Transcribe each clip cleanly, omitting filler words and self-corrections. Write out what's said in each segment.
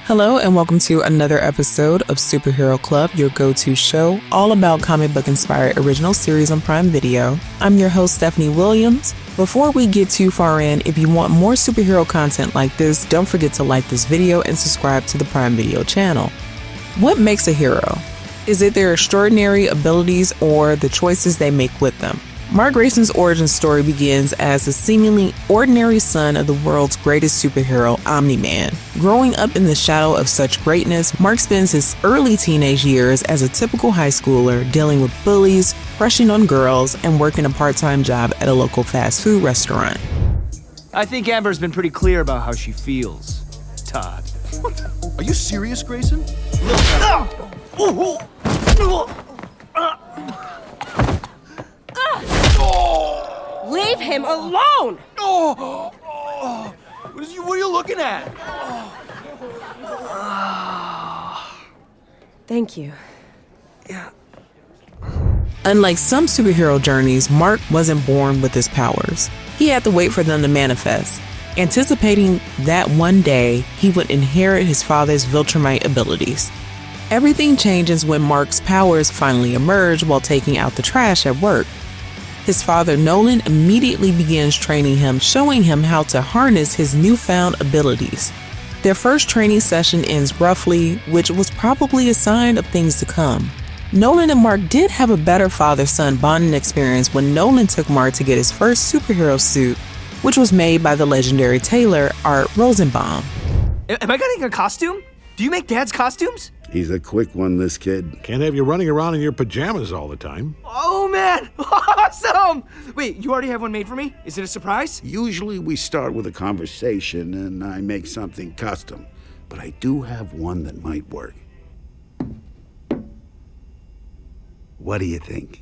Hello and welcome to another episode of Superhero Club, your go-to show all about comic book inspired original series on Prime Video. I'm your host, Stephanie Williams. Before we get too far in, if you want more superhero content like this, don't forget to like this video and subscribe to the Prime Video channel. What makes a hero? Is it their extraordinary abilities or the choices they make with them? Mark Grayson's origin story begins as the seemingly ordinary son of the world's greatest superhero, Omni-Man. Growing up in the shadow of such greatness, Mark spends his early teenage years as a typical high schooler, dealing with bullies, crushing on girls, and working a part-time job at a local fast food restaurant. I think Amber's been pretty clear about how she feels, Todd. What? Are you serious, Grayson? Leave him alone! What are you looking at? Thank you. Yeah. Unlike some superhero journeys, Mark wasn't born with his powers. He had to wait for them to manifest, anticipating that one day he would inherit his father's Viltrumite abilities. Everything changes when Mark's powers finally emerge while taking out the trash at work. His father, Nolan, immediately begins training him, showing him how to harness his newfound abilities. Their first training session ends roughly, which was probably a sign of things to come. Nolan and Mark did have a better father-son bonding experience when Nolan took Mark to get his first superhero suit, which was made by the legendary tailor, Art Rosenbaum. Am I getting a costume? Do you make Dad's costumes? He's a quick one, this kid. Can't have you running around in your pajamas all the time. Oh, man! Awesome! Wait, you already have one made for me? Is it a surprise? Usually we start with a conversation and I make something custom, but I do have one that might work. What do you think?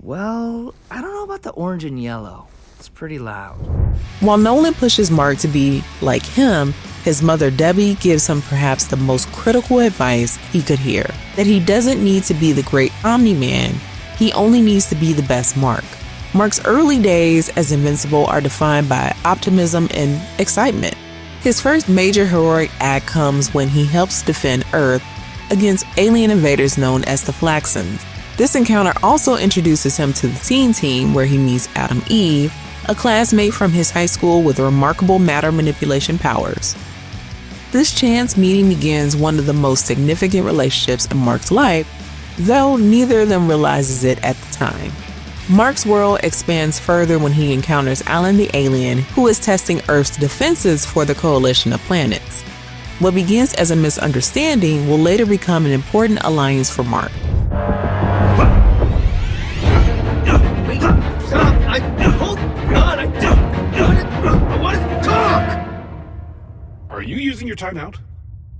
Well, I don't know about the orange and yellow. It's pretty loud. While Nolan pushes Mark to be like him, his mother Debbie gives him perhaps the most critical advice he could hear, that he doesn't need to be the great Omni-Man, he only needs to be the best Mark. Mark's early days as Invincible are defined by optimism and excitement. His first major heroic act comes when he helps defend Earth against alien invaders known as the Thraxans. This encounter also introduces him to the teen team where he meets Adam Eve, a classmate from his high school with remarkable matter manipulation powers. This chance meeting begins one of the most significant relationships in Mark's life, though neither of them realizes it at the time. Mark's world expands further when he encounters Alan the alien, who is testing Earth's defenses for the coalition of planets. What begins as a misunderstanding will later become an important alliance for Mark. Wait, stop! Hold on! I want to talk! Are you using your timeout?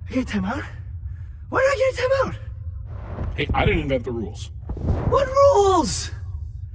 I get a timeout? Why did I get a timeout? Hey, I didn't invent the rules. What rules?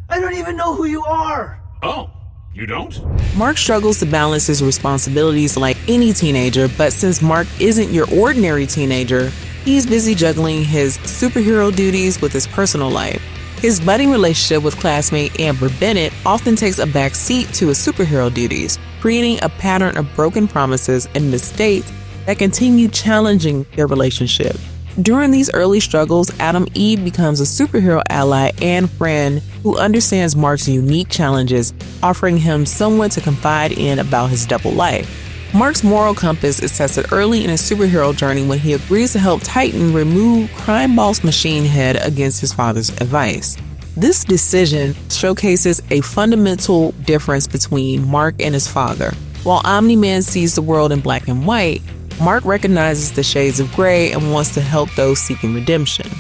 I don't even know who you are. Oh, you don't? Mark struggles to balance his responsibilities like any teenager, but since Mark isn't your ordinary teenager, he's busy juggling his superhero duties with his personal life. His budding relationship with classmate Amber Bennett often takes a back seat to his superhero duties, creating a pattern of broken promises and mistakes that continue challenging their relationship. During these early struggles, Adam Eve becomes a superhero ally and friend who understands Mark's unique challenges, offering him someone to confide in about his double life. Mark's moral compass is tested early in his superhero journey when he agrees to help Titan remove crime boss Machine Head against his father's advice. This decision showcases a fundamental difference between Mark and his father. While Omni-Man sees the world in black and white, Mark recognizes the shades of gray and wants to help those seeking redemption.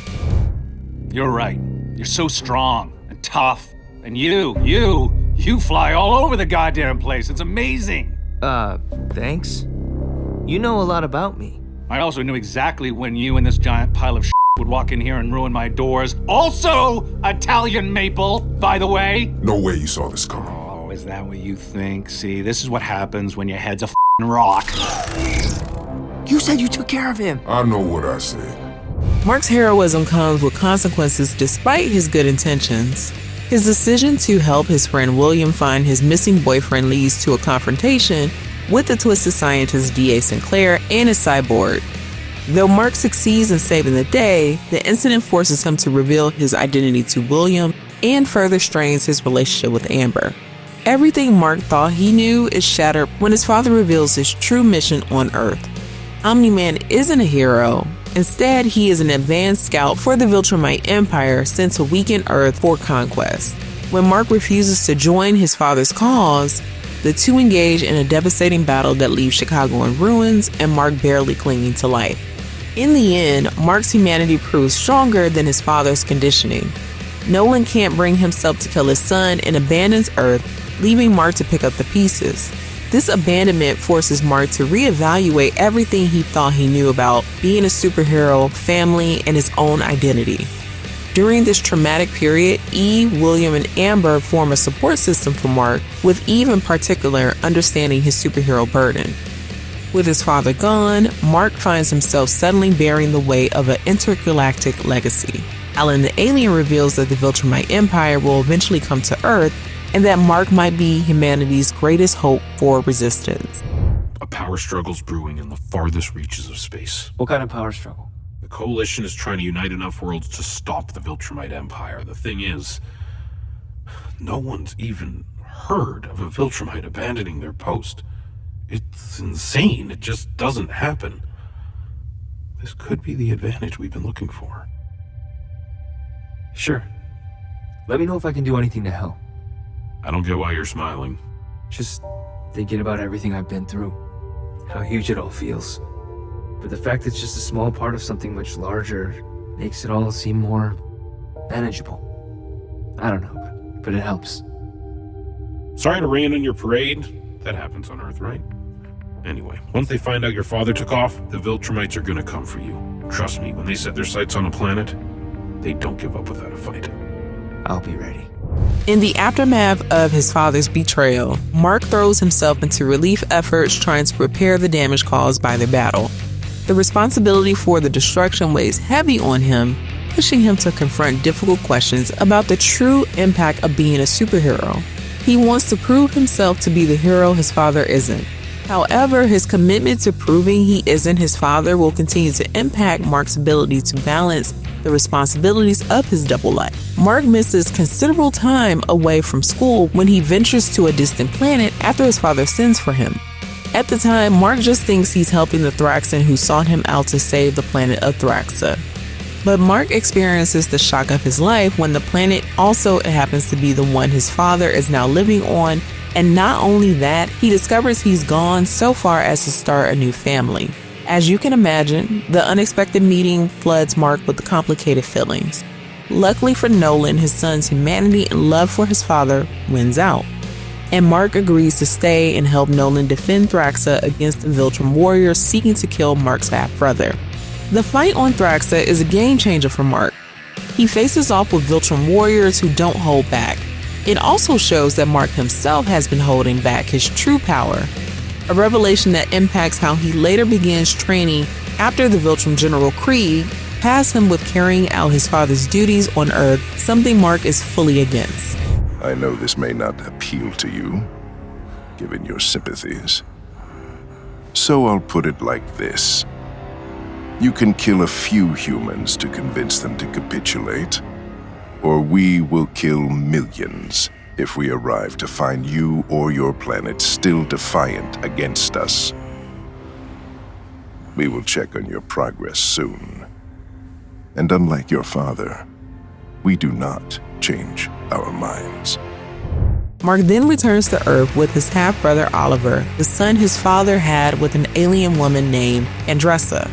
You're right. You're so strong and tough. And you fly all over the goddamn place. It's amazing. Thanks. You know a lot about me. I also knew exactly when you and this giant pile of shit would walk in here and ruin my doors. Also, Italian maple, by the way. No way you saw this coming. Oh, is that what you think? See, this is what happens when your head's a f***ing rock. You said you took care of him. I know what I said. Mark's heroism comes with consequences despite his good intentions. His decision to help his friend William find his missing boyfriend leads to a confrontation with the twisted scientist D.A. Sinclair and his cyborg. Though Mark succeeds in saving the day, the incident forces him to reveal his identity to William and further strains his relationship with Amber. Everything Mark thought he knew is shattered when his father reveals his true mission on Earth. Omni-Man isn't a hero. Instead, he is an advanced scout for the Viltrumite Empire sent to weaken Earth for conquest. When Mark refuses to join his father's cause, the two engage in a devastating battle that leaves Chicago in ruins and Mark barely clinging to life. In the end, Mark's humanity proves stronger than his father's conditioning. Nolan can't bring himself to kill his son and abandons Earth, leaving Mark to pick up the pieces. This abandonment forces Mark to reevaluate everything he thought he knew about being a superhero, family, and his own identity. During this traumatic period, Eve, William, and Amber form a support system for Mark, with Eve in particular understanding his superhero burden. With his father gone, Mark finds himself suddenly bearing the weight of an intergalactic legacy. Alan the alien reveals that the Viltrumite Empire will eventually come to Earth, and that Mark might be humanity's greatest hope for resistance. A power struggle's brewing in the farthest reaches of space. What kind of power struggle? The Coalition is trying to unite enough worlds to stop the Viltrumite Empire. The thing is, no one's even heard of a Viltrumite abandoning their post. It's insane. It just doesn't happen. This could be the advantage we've been looking for. Sure. Let me know if I can do anything to help. I don't get why you're smiling. Just thinking about everything I've been through. How huge it all feels. But the fact it's just a small part of something much larger makes it all seem more manageable. I don't know, but it helps. Sorry to rain on your parade. That happens on Earth, right? Anyway, once they find out your father took off, the Viltrumites are gonna come for you. Trust me, when they set their sights on a planet, they don't give up without a fight. I'll be ready. In the aftermath of his father's betrayal, Mark throws himself into relief efforts trying to repair the damage caused by the battle. The responsibility for the destruction weighs heavy on him, pushing him to confront difficult questions about the true impact of being a superhero. He wants to prove himself to be the hero his father isn't. However, his commitment to proving he isn't his father will continue to impact Mark's ability to balance the responsibilities of his double life. Mark misses considerable time away from school when he ventures to a distant planet after his father sends for him. At the time, Mark just thinks he's helping the Thraxan who sought him out to save the planet of Thraxa. But Mark experiences the shock of his life when the planet also happens to be the one his father is now living on, and not only that, he discovers he's gone so far as to start a new family. As you can imagine, the unexpected meeting floods Mark with complicated feelings. Luckily for Nolan, his son's humanity and love for his father wins out, and Mark agrees to stay and help Nolan defend Thraxa against the Viltrum warriors seeking to kill Mark's half-brother. The fight on Thraxa is a game changer for Mark. He faces off with Viltrum warriors who don't hold back. It also shows that Mark himself has been holding back his true power, a revelation that impacts how he later begins training after the Viltrum General Krieg tasked him with carrying out his father's duties on Earth, something Mark is fully against. I know this may not appeal to you, given your sympathies. So I'll put it like this. You can kill a few humans to convince them to capitulate, or we will kill millions if we arrive to find you or your planet still defiant against us. We will check on your progress soon. And unlike your father, we do not change our minds. Mark then returns to Earth with his half-brother Oliver, the son his father had with an alien woman named Andressa.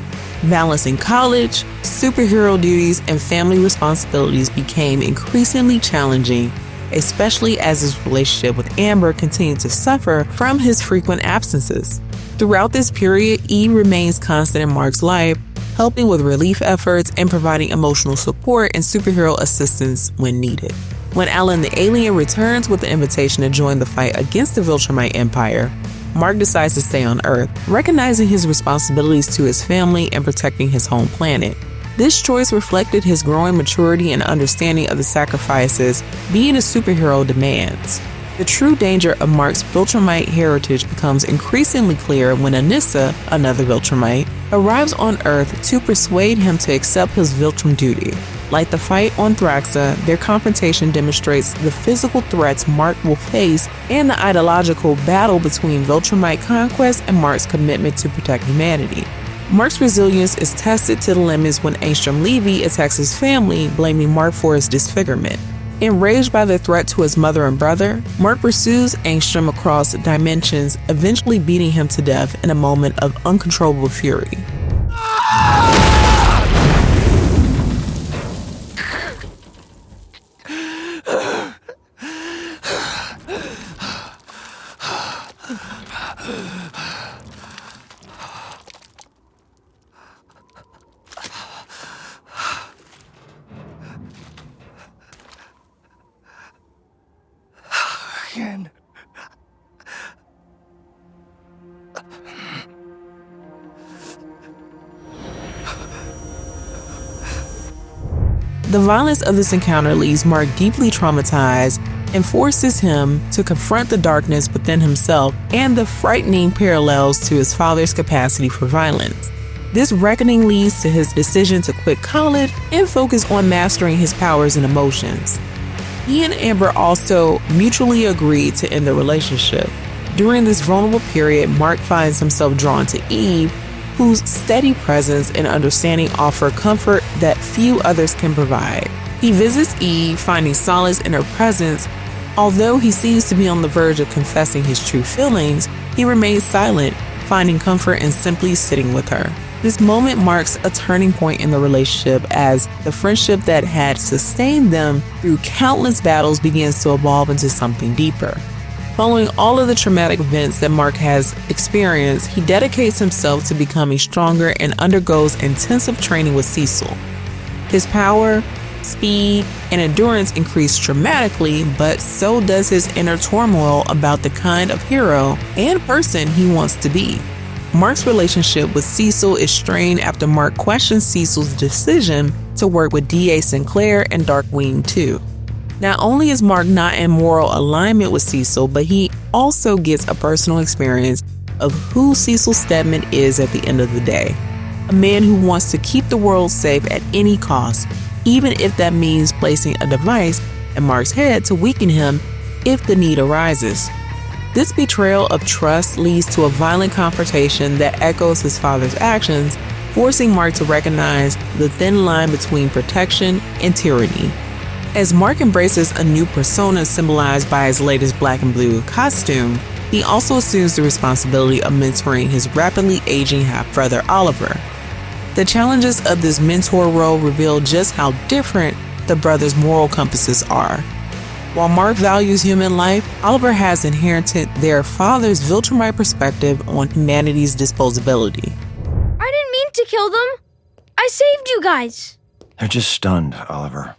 Balancing college, superhero duties, and family responsibilities became increasingly challenging, especially as his relationship with Amber continued to suffer from his frequent absences. Throughout this period, Eve remains constant in Mark's life, helping with relief efforts and providing emotional support and superhero assistance when needed. When Alan the alien returns with the invitation to join the fight against the Viltrumite Empire, Mark decides to stay on Earth, recognizing his responsibilities to his family and protecting his home planet. This choice reflected his growing maturity and understanding of the sacrifices being a superhero demands. The true danger of Mark's Viltrumite heritage becomes increasingly clear when Anissa, another Viltrumite, arrives on Earth to persuade him to accept his Viltrum duty. Like the fight on Thraxa, their confrontation demonstrates the physical threats Mark will face and the ideological battle between Viltrumite conquest and Mark's commitment to protect humanity. Mark's resilience is tested to the limits when Angstrom Levy attacks his family, blaming Mark for his disfigurement. Enraged by the threat to his mother and brother, Mark pursues Angstrom across dimensions, eventually beating him to death in a moment of uncontrollable fury. Again. The violence of this encounter leaves Mark deeply traumatized and forces him to confront the darkness within himself and the frightening parallels to his father's capacity for violence. This reckoning leads to his decision to quit college and focus on mastering his powers and emotions. He and Amber also mutually agreed to end the relationship. During this vulnerable period, Mark finds himself drawn to Eve, whose steady presence and understanding offer comfort that few others can provide. He visits Eve, finding solace in her presence. Although he seems to be on the verge of confessing his true feelings, he remains silent, finding comfort in simply sitting with her. This moment marks a turning point in the relationship as the friendship that had sustained them through countless battles begins to evolve into something deeper. Following all of the traumatic events that Mark has experienced, he dedicates himself to becoming stronger and undergoes intensive training with Cecil. His power, speed, and endurance increase dramatically, but so does his inner turmoil about the kind of hero and person he wants to be. Mark's relationship with Cecil is strained after Mark questions Cecil's decision to work with D.A. Sinclair and Darkwing 2. Not only is Mark not in moral alignment with Cecil, but he also gets a personal experience of who Cecil Stedman is at the end of the day. A man who wants to keep the world safe at any cost, even if that means placing a device in Mark's head to weaken him if the need arises. This betrayal of trust leads to a violent confrontation that echoes his father's actions, forcing Mark to recognize the thin line between protection and tyranny. As Mark embraces a new persona symbolized by his latest black and blue costume, he also assumes the responsibility of mentoring his rapidly aging half-brother Oliver. The challenges of this mentor role reveal just how different the brothers' moral compasses are. While Mark values human life, Oliver has inherited their father's Viltrumite perspective on humanity's disposability. I didn't mean to kill them. I saved you guys. They're just stunned, Oliver.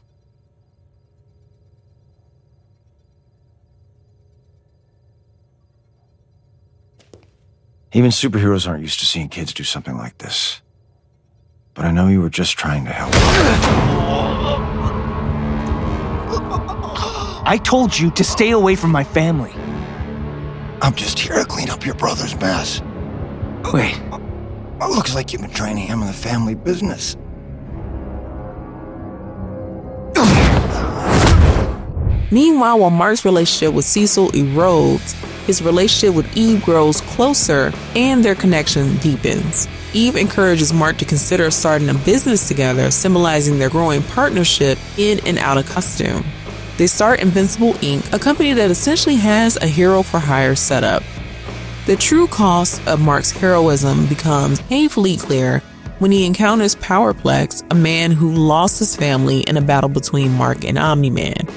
Even superheroes aren't used to seeing kids do something like this. But I know you were just trying to help. I told you to stay away from my family. I'm just here to clean up your brother's mess. Wait. It looks like you've been trying to hammer the family business. Meanwhile, while Mark's relationship with Cecil erodes, his relationship with Eve grows closer and their connection deepens. Eve encourages Mark to consider starting a business together, symbolizing their growing partnership in and out of costume. They start Invincible Inc., a company that essentially has a hero-for-hire setup. The true cost of Mark's heroism becomes painfully clear when he encounters Powerplex, a man who lost his family in a battle between Mark and Omni-Man.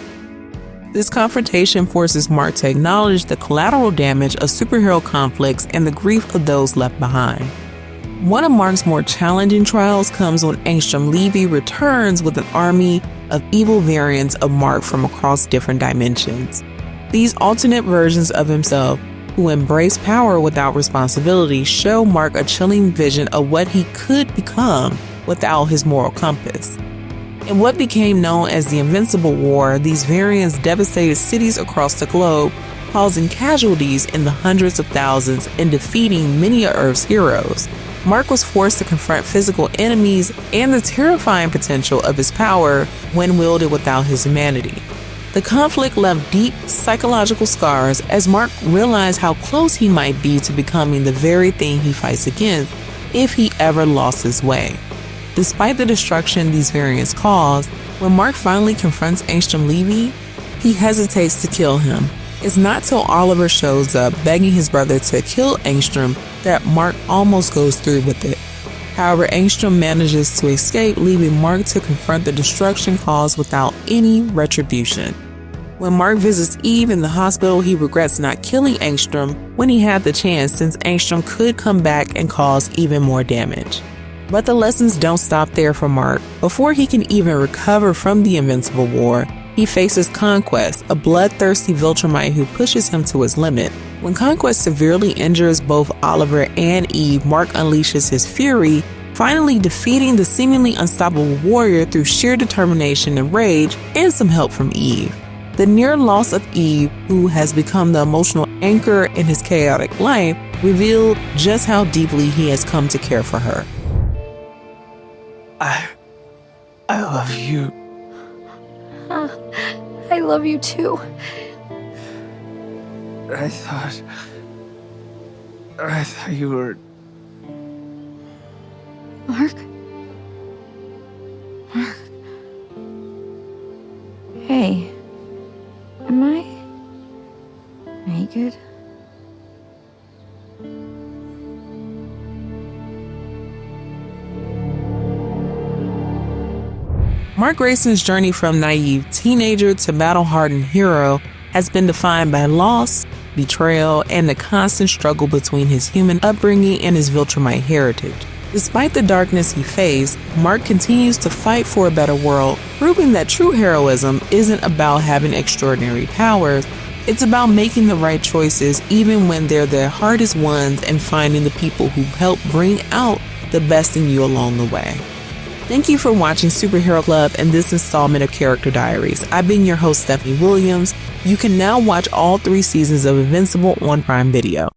This confrontation forces Mark to acknowledge the collateral damage of superhero conflicts and the grief of those left behind. One of Mark's more challenging trials comes when Angstrom Levy returns with an army of evil variants of Mark from across different dimensions. These alternate versions of himself who embrace power without responsibility, show Mark a chilling vision of what he could become without his moral compass. In what became known as the Invincible War, these variants devastated cities across the globe, causing casualties in the hundreds of thousands and defeating many of Earth's heroes. Mark was forced to confront physical enemies and the terrifying potential of his power when wielded without his humanity. The conflict left deep psychological scars as Mark realized how close he might be to becoming the very thing he fights against if he ever lost his way. Despite the destruction these variants caused, when Mark finally confronts Angstrom Levy, he hesitates to kill him. It's not till Oliver shows up begging his brother to kill Angstrom that Mark almost goes through with it. However, Angstrom manages to escape, leaving Mark to confront the destruction caused without any retribution. When Mark visits Eve in the hospital, he regrets not killing Angstrom when he had the chance, since Angstrom could come back and cause even more damage. But the lessons don't stop there for Mark. Before he can even recover from the Invincible War, he faces Conquest, a bloodthirsty Viltrumite who pushes him to his limit. When Conquest severely injures both Oliver and Eve, Mark unleashes his fury, finally defeating the seemingly unstoppable warrior through sheer determination and rage, and some help from Eve. The near loss of Eve, who has become the emotional anchor in his chaotic life, revealed just how deeply he has come to care for her. I love you. I love you too. I thought you were... Mark? Mark? Hey. Are you good? Mark Grayson's journey from naive teenager to battle-hardened hero has been defined by loss, betrayal, and the constant struggle between his human upbringing and his Viltrumite heritage. Despite the darkness he faced, Mark continues to fight for a better world, proving that true heroism isn't about having extraordinary powers. It's about making the right choices even when they're the hardest ones, and finding the people who help bring out the best in you along the way. Thank you for watching Superhero Club and this installment of Character Diaries. I've been your host, Stephanie Williams. You can now watch all 3 seasons of Invincible on Prime Video.